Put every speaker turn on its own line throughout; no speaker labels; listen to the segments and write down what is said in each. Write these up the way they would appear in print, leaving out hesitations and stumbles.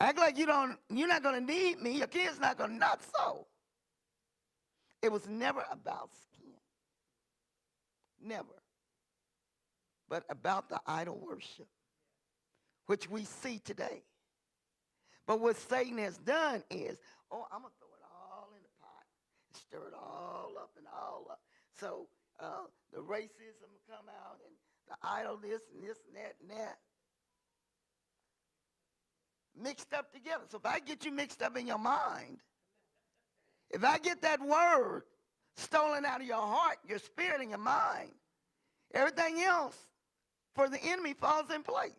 Act like you're not going to need me. Your kid's not going to, not so. It was never about skin. Never. But about the idol worship, which we see today. But what Satan has done is, oh, I'm going to throw it all in the pot, stir it all up and all up. So the racism will come out and the idol this and this and that. Mixed up together. So if I get you mixed up in your mind, if I get that word stolen out of your heart, your spirit, and your mind, everything else for the enemy falls in place.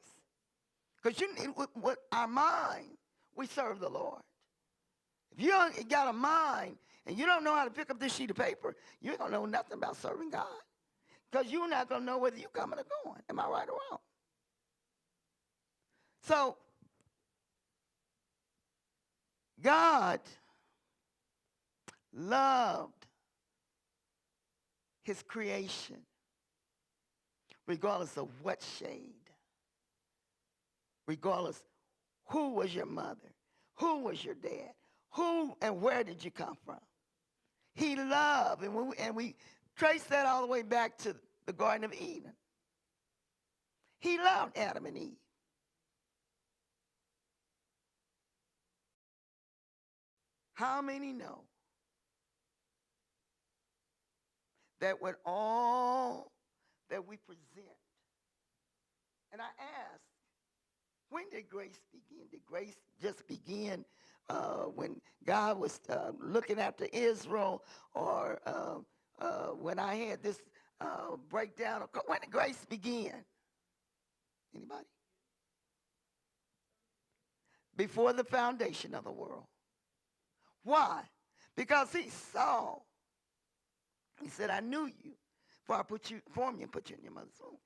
Because with our mind, we serve the Lord. If you got a mind and you don't know how to pick up this sheet of paper, you ain't going to know nothing about serving God. Because you're not going to know whether you're coming or going. Am I right or wrong? So, God loved his creation, regardless of what shade, regardless who was your mother, who was your dad, who and where did you come from. He loved, and we trace that all the way back to the Garden of Eden. He loved Adam and Eve. How many know that with all that we present, and I ask, when did grace begin? Did grace just begin when God was looking after Israel, or when I had this breakdown? When did grace begin? Anybody? Before the foundation of the world. Why? Because he saw. He said, I knew you before I formed you and put you in your mother's womb.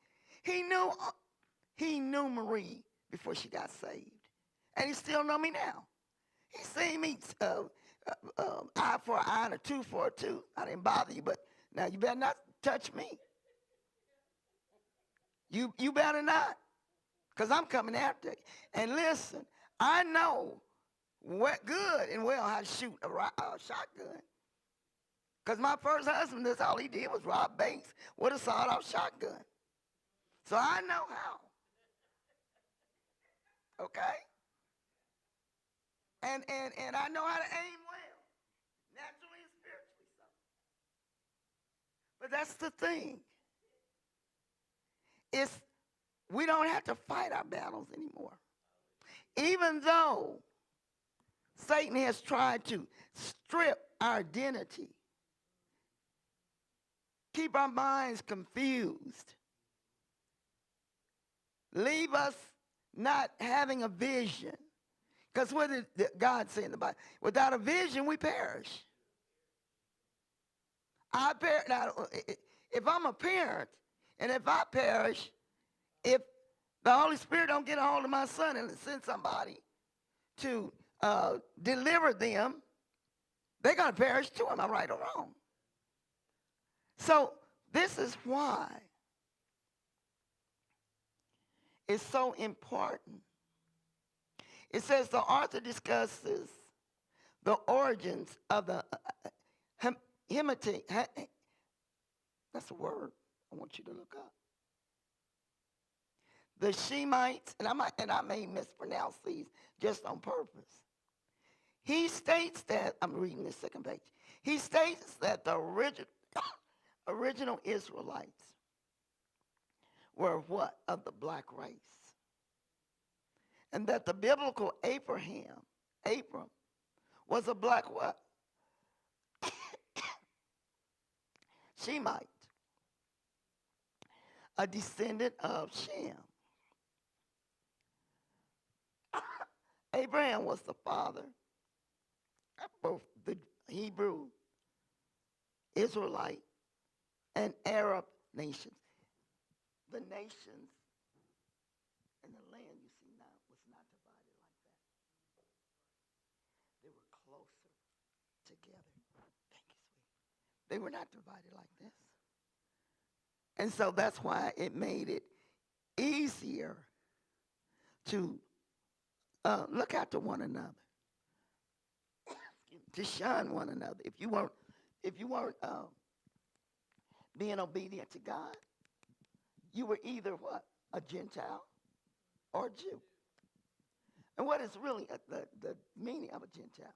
He knew Marie before she got saved. And he still know me now. He seen me eye for an eye and a tooth for a tooth. I didn't bother you, but now you better not touch me. You better not, because I'm coming after you. And listen, I know good and well how to shoot a shotgun. Because my first husband, that's all he did was rob banks with a sawed-off shotgun. So I know how. Okay? And I know how to aim well, naturally and spiritually so. But that's the thing. We don't have to fight our battles anymore. Even though Satan has tried to strip our identity, keep our minds confused, leave us not having a vision. Because what did God say in the Bible? Without a vision, we perish. Now, if I'm a parent, and if I perish, if the Holy Spirit don't get a hold of my son and send somebody to deliver them, they're going to perish too. Am I right or wrong? So this is why it's so important. It says the author discusses the origins of the Hemitic. That's a word I want you to look up. The Shemites, and I may mispronounce these just on purpose. He states that, I'm reading this second page. He states that the original Israelites were what? Of the black race. And that the biblical Abram, was a black what? Shemite, a descendant of Shem. Abraham was the father of both the Hebrew, Israelite, and Arab nations. The nations and the land you see now was not divided like that. They were closer together. Thank you, sweetie. They were not divided like this. And so that's why it made it easier to look after one another. To shun one another. If you weren't being obedient to God, you were either what? A Gentile or a Jew. And what is really the meaning of a Gentile?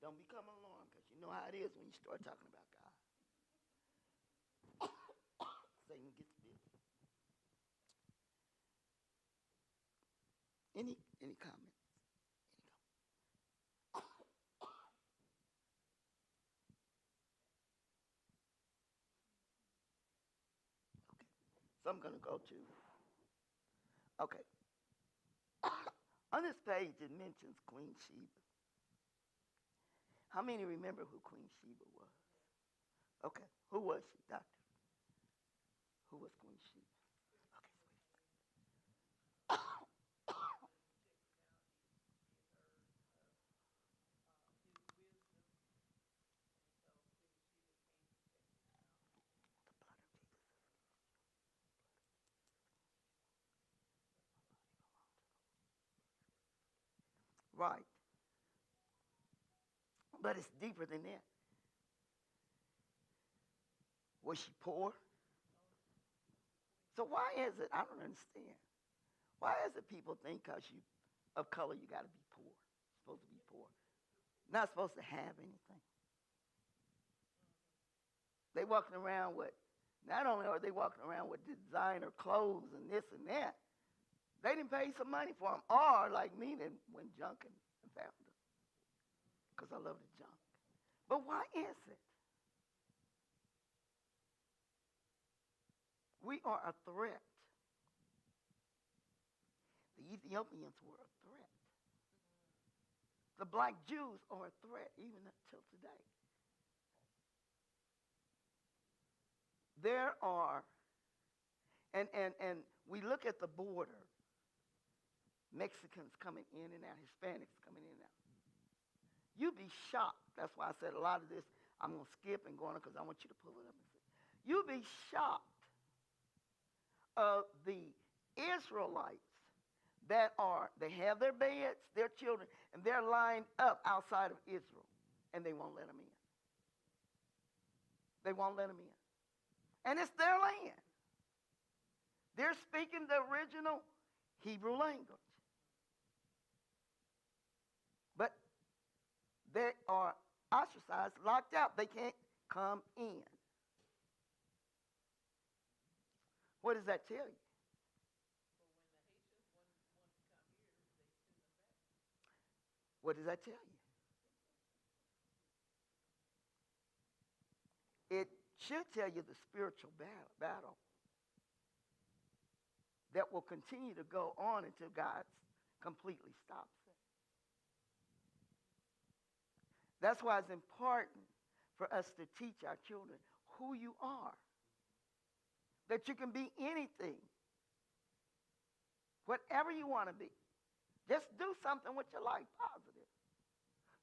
Don't become alarmed because you know how it is when you start talking about God. Satan gets busy. Any comments? Okay. So I'm going to go to, okay. On this page, it mentions Queen Sheba. How many remember who Queen Sheba was? Okay. Who was she, Doctor? Who was Queen Sheba? Right. But it's deeper than that. Was she poor? So why is it? I don't understand. Why is it people think because you of color you got to be poor? Supposed to be poor. Not supposed to have anything. They walking around with, not only are they walking around with designer clothes and this and that, they didn't pay some money for them. Or like me, then went junk and found them because I love the junk. But why is it? We are a threat. The Ethiopians were a threat. The black Jews are a threat even until today. There are, and we look at the border, Mexicans coming in and out, Hispanics coming in and out. You'd be shocked. That's why I said a lot of this, I'm going to skip and go on because I want you to pull it up and see. You'd be shocked of the Israelites they have their beds, their children, and they're lined up outside of Israel, and they won't let them in. They won't let them in. And it's their land. They're speaking the original Hebrew language. But they are ostracized, locked out. They can't come in. What does that tell you? What does that tell you? It should tell you the spiritual battle that will continue to go on until God completely stops it. That's why it's important for us to teach our children who you are, that you can be anything, whatever you want to be. Just do something with your life positive.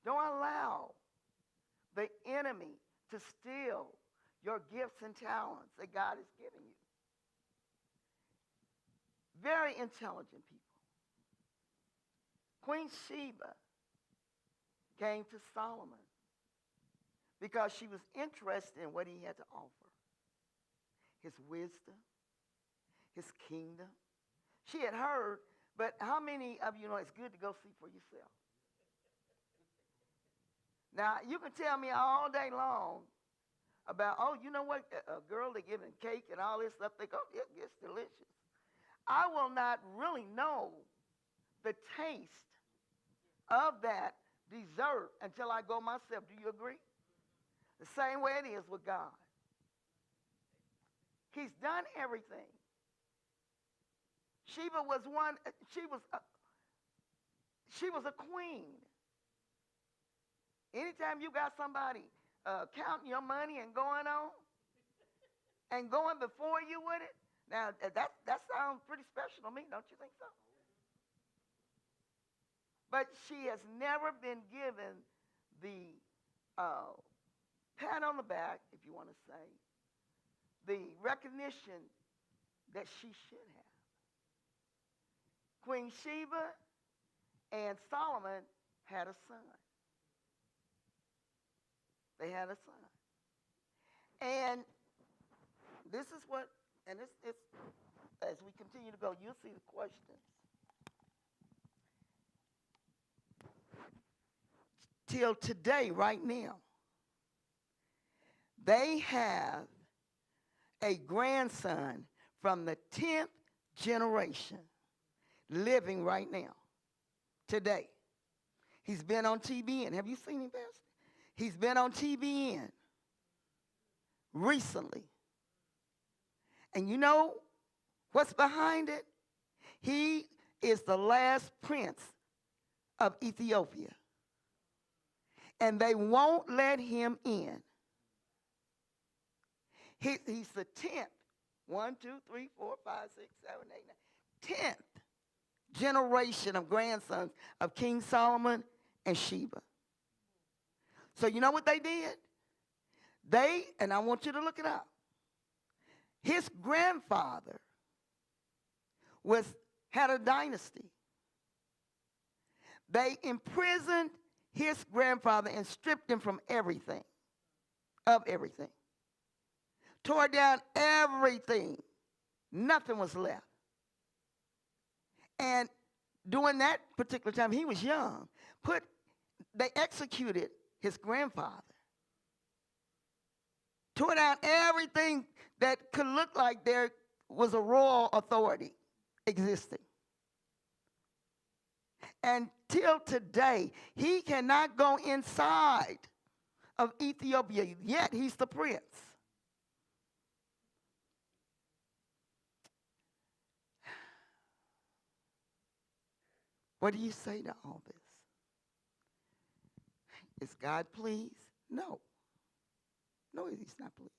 Don't allow the enemy to steal your gifts and talents that God has given you. Very intelligent people. Queen Sheba came to Solomon because she was interested in what he had to offer. His wisdom, his kingdom. She had heard, but how many of you know it's good to go see for yourself? Now, you can tell me all day long about, oh, you know what, a girl, they're giving cake and all this stuff. They go, yeah, it's delicious. I will not really know the taste of that dessert until I go myself. Do you agree? The same way it is with God. He's done everything. Sheba was one, she was a queen. Anytime you got somebody counting your money and going on and going before you with it, now that sounds pretty special to me, don't you think so? But she has never been given the uh, pat on the back, if you want to say, the recognition that she should have. Queen Sheba and Solomon had a son. They had a son. And this is what, and it's as we continue to go, you'll see the questions. Till today, right now, they have a grandson from the 10th generation living right now, today. He's been on TBN. Have you seen him, Pastor? He's been on TBN recently. And you know what's behind it? He is the last prince of Ethiopia. And they won't let him in. He's the 10th. 1, 2, 3, 4, 5, 6, 7, 8, 9. 10th generation of grandsons of King Solomon and Sheba. So you know what they did? And I want you to look it up. His grandfather had a dynasty. They imprisoned his grandfather and stripped him from everything, of everything. Tore down everything. Nothing was left. And during that particular time, he was young. They executed his grandfather. Tore down everything that could look like there was a royal authority existing. Until today, he cannot go inside of Ethiopia, yet he's the prince. What do you say to all this? Is God pleased? No. No, he's not pleased.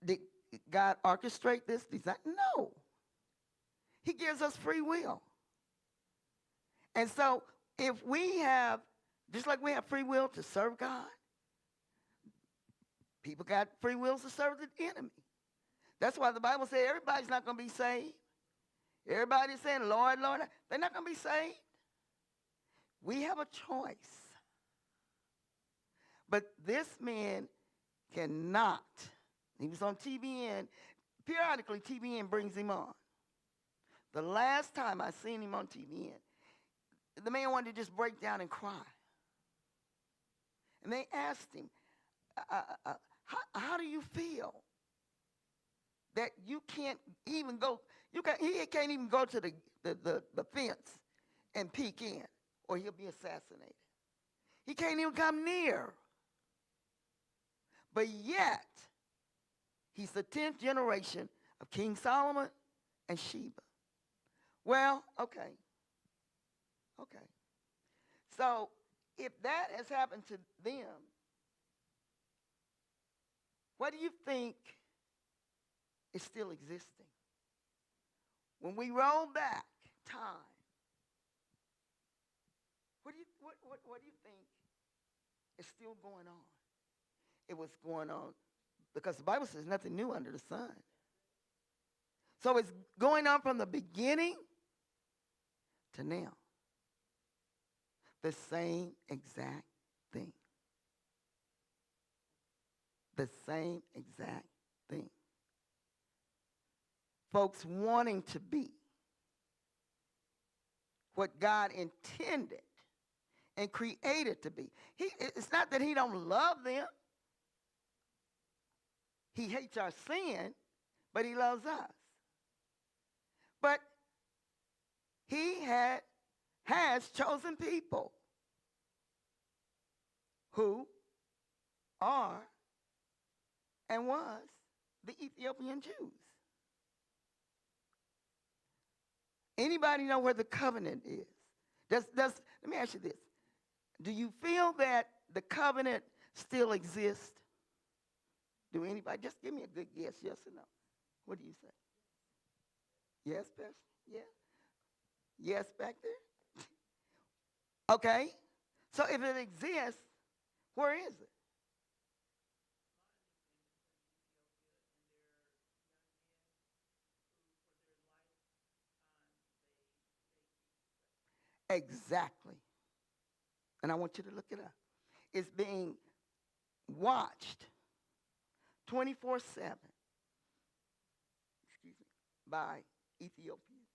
Did God orchestrate this design? No. He gives us free will. And so if we have, just like we have free will to serve God, people got free wills to serve the enemy. That's why the Bible says everybody's not going to be saved. Everybody's saying, Lord, Lord, they're not going to be saved. We have a choice. But this man cannot. He was on TBN. Periodically, TBN brings him on. The last time I seen him on TBN, the man wanted to just break down and cry. And they asked him, how do you feel that you can't even go, he can't even go to the fence and peek in, or he'll be assassinated. He can't even come near. But yet, he's the 10th generation of King Solomon and Sheba. Well, okay. So, if that has happened to them, what do you think is still existing? When we roll back time, what do you think is still going on? It was going on because the Bible says nothing new under the sun. So it's going on from the beginning to now. The same exact thing. The same exact thing. Folks wanting to be what God intended and created to be. It's not that he don't love them. He hates our sin, but he loves us. But he has chosen people who are and was the Ethiopian Jews. Anybody know where the covenant is? Let me ask you this. Do you feel that the covenant still exists? Do anybody? Just give me a good guess, yes or no. What do you say? Yes, Pastor? Yeah? Yes, back there? Okay. So if it exists, where is it? Exactly. And I want you to look it up. It's being watched 24/7, excuse me, by Ethiopian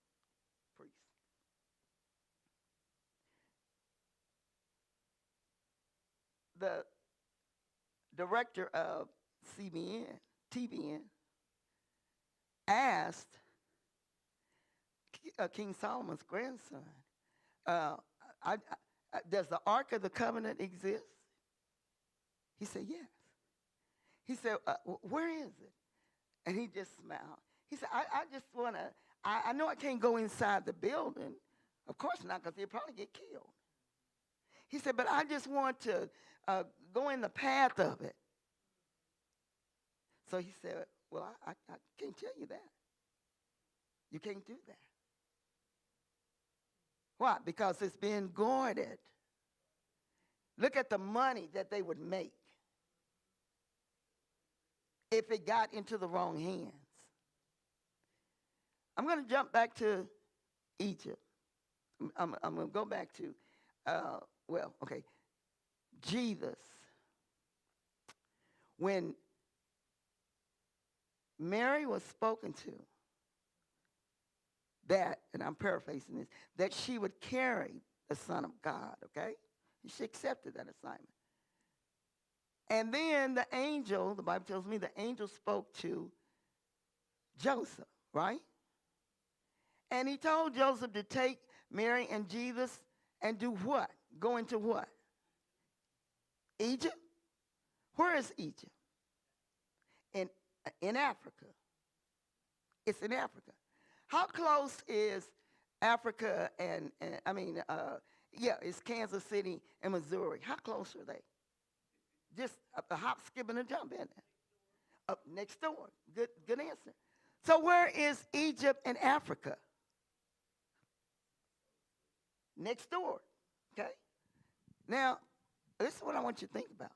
priests. The director of CBN, TBN, asked King Solomon's grandson, uh, does the Ark of the Covenant exist? He said, yes. He said, where is it? And he just smiled. He said, I just want to, I know I can't go inside the building. Of course not, because they'll probably get killed. He said, but I just want to go in the path of it. So he said, well, I can't tell you that. You can't do that. Why? Because it's being guarded. Look at the money that they would make if it got into the wrong hands. I'm going to jump back to Egypt. I'm going to go back to, Jesus. When Mary was spoken to, that, and I'm paraphrasing this, that she would carry the Son of God, okay? And she accepted that assignment. And then the angel, the Bible tells me the angel spoke to Joseph, right? And he told Joseph to take Mary and Jesus and do what? Go into what? Egypt? Where is Egypt? In Africa. It's in Africa. How close is Africa it's Kansas City and Missouri. How close are they? Just a hop, skip, and a jump, isn't it? Up next door. Good answer. So where is Egypt and Africa? Next door. Okay? Now, this is what I want you to think about.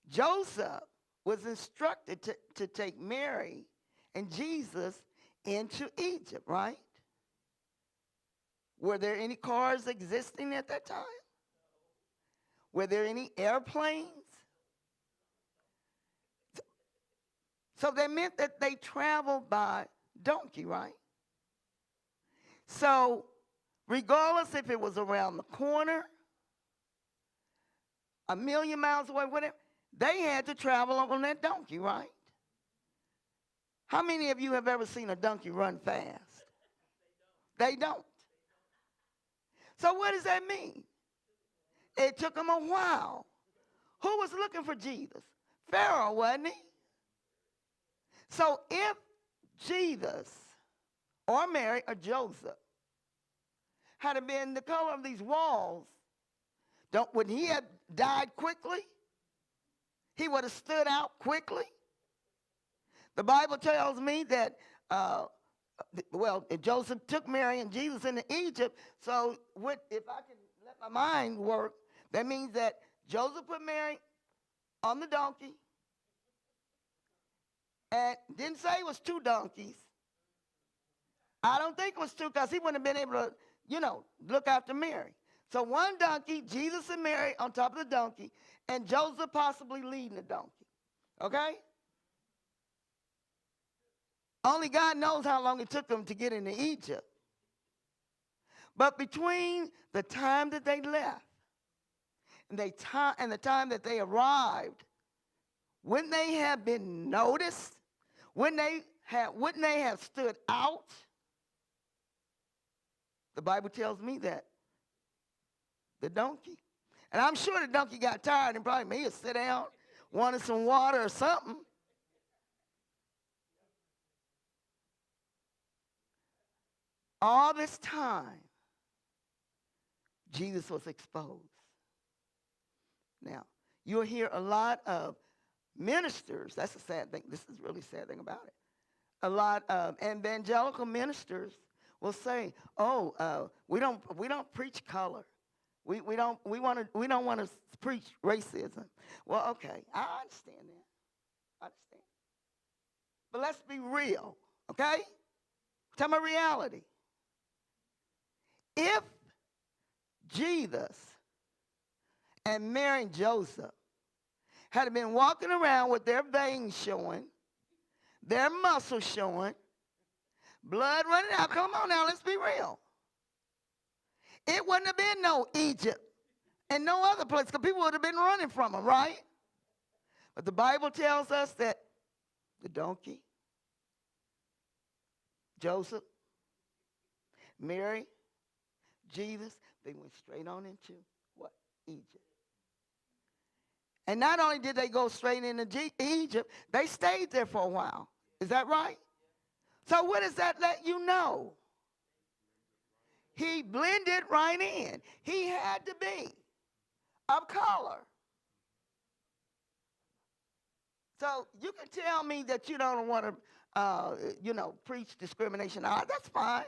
Joseph was instructed to take Mary and Jesus into Egypt, right? Were there any cars existing at that time? Were there any airplanes? So that meant that they traveled by donkey, right? So regardless if it was around the corner, a million miles away, whatever, they had to travel on that donkey, right? How many of you have ever seen a donkey run fast? They don't. So what does that mean? It took them a while. Who was looking for Jesus? Pharaoh, wasn't he? So if Jesus or Mary or Joseph had been the color of these walls, would he have died quickly? He would have stood out quickly. The Bible tells me that, Joseph took Mary and Jesus into Egypt. So if I can let my mind work, that means that Joseph put Mary on the donkey and didn't say it was two donkeys. I don't think it was two because he wouldn't have been able to, look after Mary. So one donkey, Jesus and Mary on top of the donkey, and Joseph possibly leading the donkey. Okay? Only God knows how long it took them to get into Egypt. But between the time that they left and the time that they arrived, wouldn't they have been noticed? Wouldn't they have stood out? The Bible tells me that. The donkey. And I'm sure the donkey got tired and probably made it sit down, wanted some water or something. All this time, Jesus was exposed. Now, you'll hear a lot of ministers. That's the sad thing. This is really sad thing about it. A lot of evangelical ministers will say, we don't preach color. We don't want to preach racism. Well, okay, I understand that. I understand. But let's be real, okay? Tell me reality. If Jesus and Mary and Joseph had been walking around with their veins showing, their muscles showing, blood running out, come on now, let's be real. It wouldn't have been no Egypt and no other place because people would have been running from them, right? But the Bible tells us that the donkey, Joseph, Mary, Jesus, they went straight on into what? Egypt. And not only did they go straight into Egypt, they stayed there for a while. Is that right? So what does that let you know? He blended right in. He had to be of color. So you can tell me that you don't want to, preach discrimination. That's fine.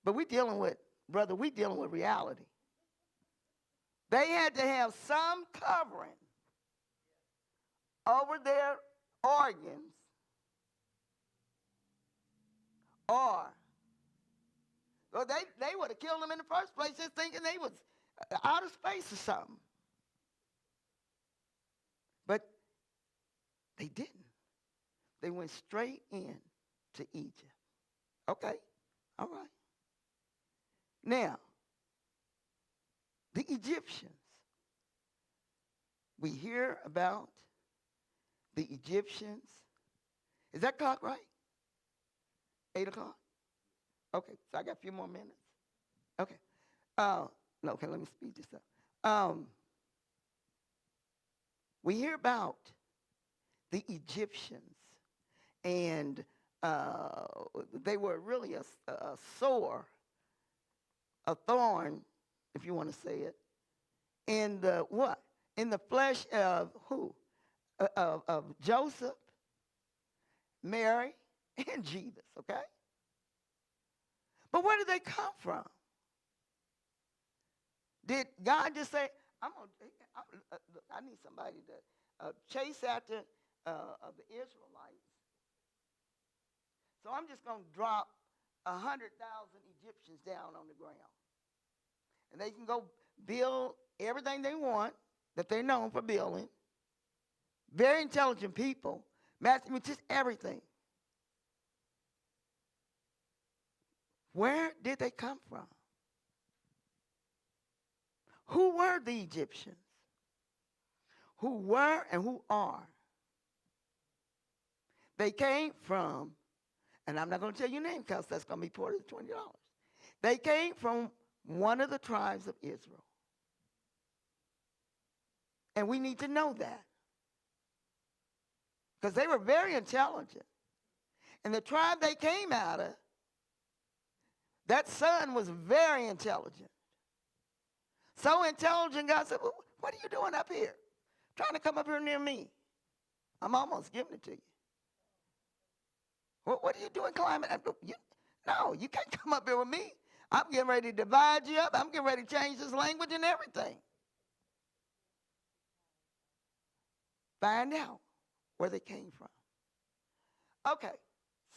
But we dealing with reality. They had to have some covering over their organs, or well, they would have killed them in the first place just thinking they was outer space or something. But they didn't. They went straight in to Egypt. Okay, all right. Now, the Egyptians. We hear about the Egyptians. Is that clock right? 8 o'clock? Okay, so I got a few more minutes. Okay. No, okay, let me speed this up. We hear about the Egyptians, and they were really a sore, a thorn, if you want to say it, in the what? In the flesh of who? Of Joseph, Mary, and Jesus, okay? But where did they come from? Did God just say, I need somebody to chase after the Israelites. So I'm just going to drop 100,000 Egyptians down on the ground. And they can go build everything they want that they're known for building. Very intelligent people. Just everything. Where did they come from? Who were the Egyptians? Who were and who are? They came from, and I'm not going to tell you name because that's going to be part of the $20. They came from one of the tribes of Israel. And we need to know that. Because they were very intelligent. And the tribe they came out of, that son was very intelligent. So intelligent, God said, well, what are you doing up here? Trying to come up here near me. I'm almost giving it to you. What are you doing climbing up? No, you can't come up here with me. I'm getting ready to divide you up. I'm getting ready to change this language and everything. Find out where they came from. Okay,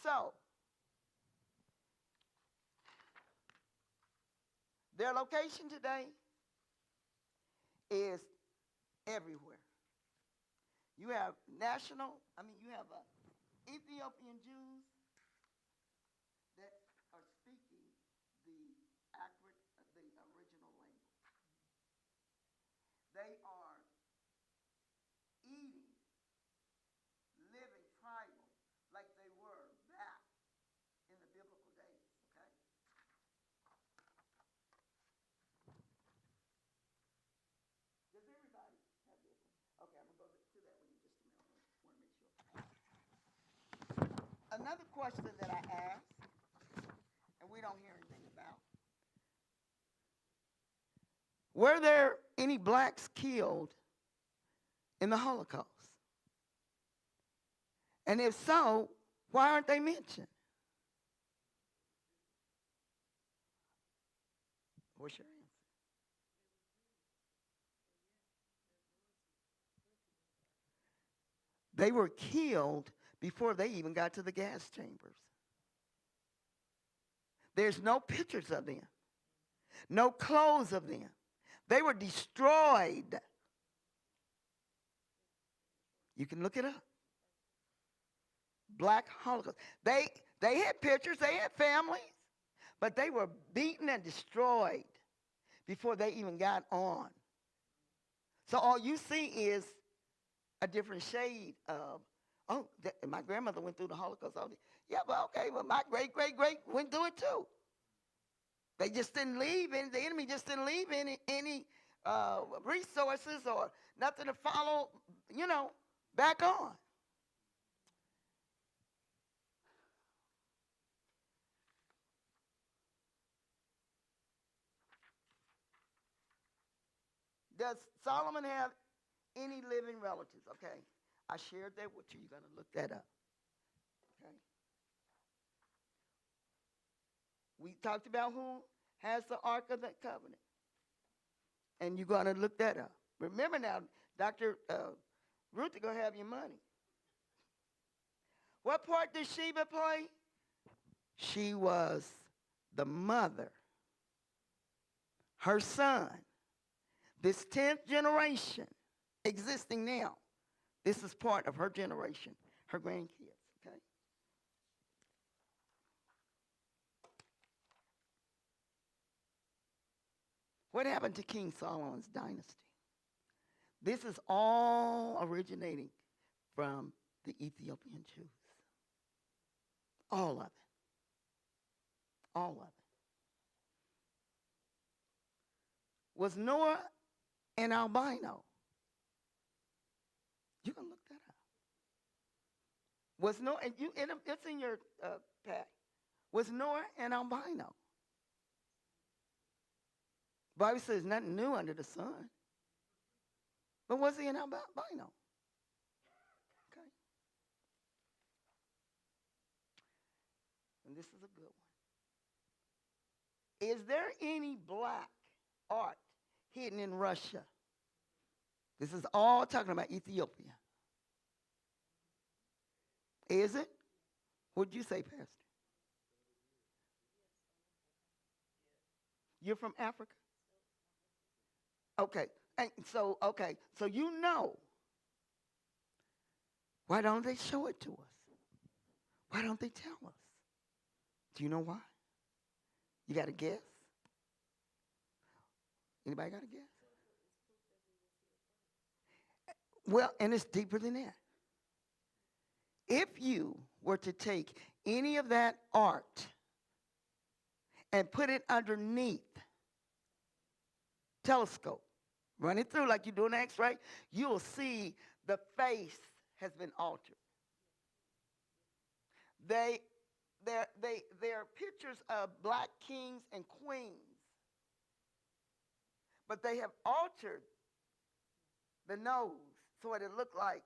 so their location today is everywhere. You have you have Ethiopian Jews that are speaking the original language. They are eating, living tribal like they were back in the biblical days, okay? Does everybody have this one? Okay, I'm going to go to that one in just a minute. I want to make sure. Another question that I asked, and we don't hear anything about, were there any blacks killed in the Holocaust? And if so, why aren't they mentioned? What's your answer? They were killed before they even got to the gas chambers. There's no pictures of them, no clothes of them. They were destroyed. You can look it up. Black Holocaust. They had pictures, they had families, but they were beaten and destroyed before they even got on. So all you see is a different shade of, oh, my grandmother went through the Holocaust. Yeah, but okay, well, my great-great-great went through it too. They just didn't leave any, the enemy just didn't leave any resources or nothing to follow, back on. Does Solomon have any living relatives? Okay. I shared that with you. You're going to look that up. Okay. We talked about who has the Ark of the Covenant. And you're going to look that up. Remember now, Dr. Ruth is going to have your money. What part did Sheba play? She was the mother. Her son. This 10th generation existing now. This is part of her generation, her grandkids, okay? What happened to King Solomon's dynasty? This is all originating from the Ethiopian Jews. All of it. All of it. Was Noah an albino? You can look that up. Was Noah, and it's in your pack. Was Noah an albino? Bible says nothing new under the sun. But was he an albino? Okay. And this is a good one. Is there any black art hidden in Russia? This is all talking about Ethiopia. Is it? What'd you say, Pastor? You're from Africa? Okay. And so you know. Why don't they show it to us? Why don't they tell us? Do you know why? You got a guess? Anybody got a guess? Well, and it's deeper than that. If you were to take any of that art and put it underneath telescope, run it through like you do an X-ray, you'll see the face has been altered. They're pictures of black kings and queens, but they have altered the nose so it looked like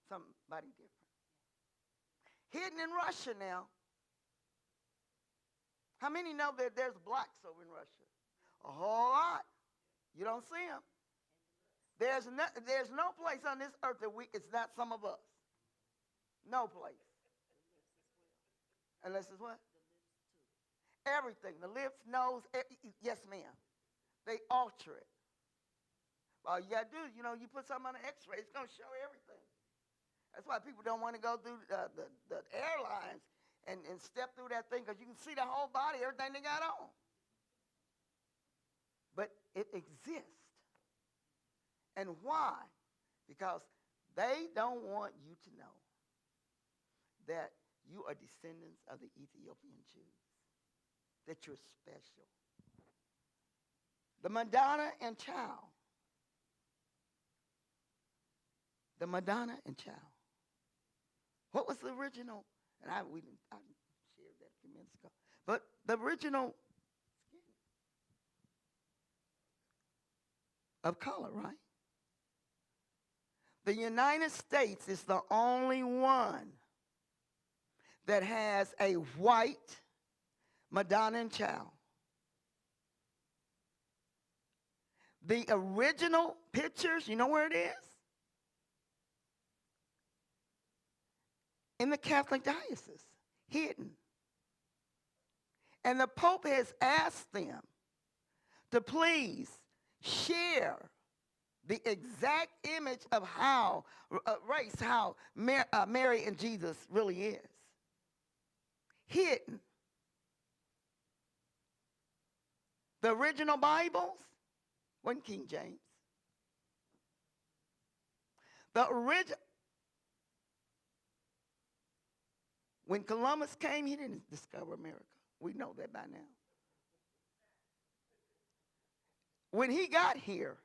somebody different. Hidden in Russia now. How many know that there's blacks over in Russia? A whole lot. You don't see them. There's no place on this earth that it's not some of us. No place. Unless it's what? Everything. The lips, nose, yes, ma'am. They alter it. All you got to do is, you put something on an X-ray, it's going to show everything. That's why people don't want to go through the airlines and step through that thing, because you can see the whole body, everything they got on. But it exists. And why? Because they don't want you to know that you are descendants of the Ethiopian Jews, that you're special. The Madonna and Child. The Madonna and Child. What was the original? And I shared that a few minutes ago. But the original of color, right? The United States is the only one that has a white Madonna and Child. The original pictures, you know where it is? in the Catholic diocese, hidden. And the Pope has asked them to please share the exact image of how, how Mary and Jesus really is. Hidden. The original Bibles wasn't King James. The original, when Columbus came, he didn't discover America. We know that by now. When he got here,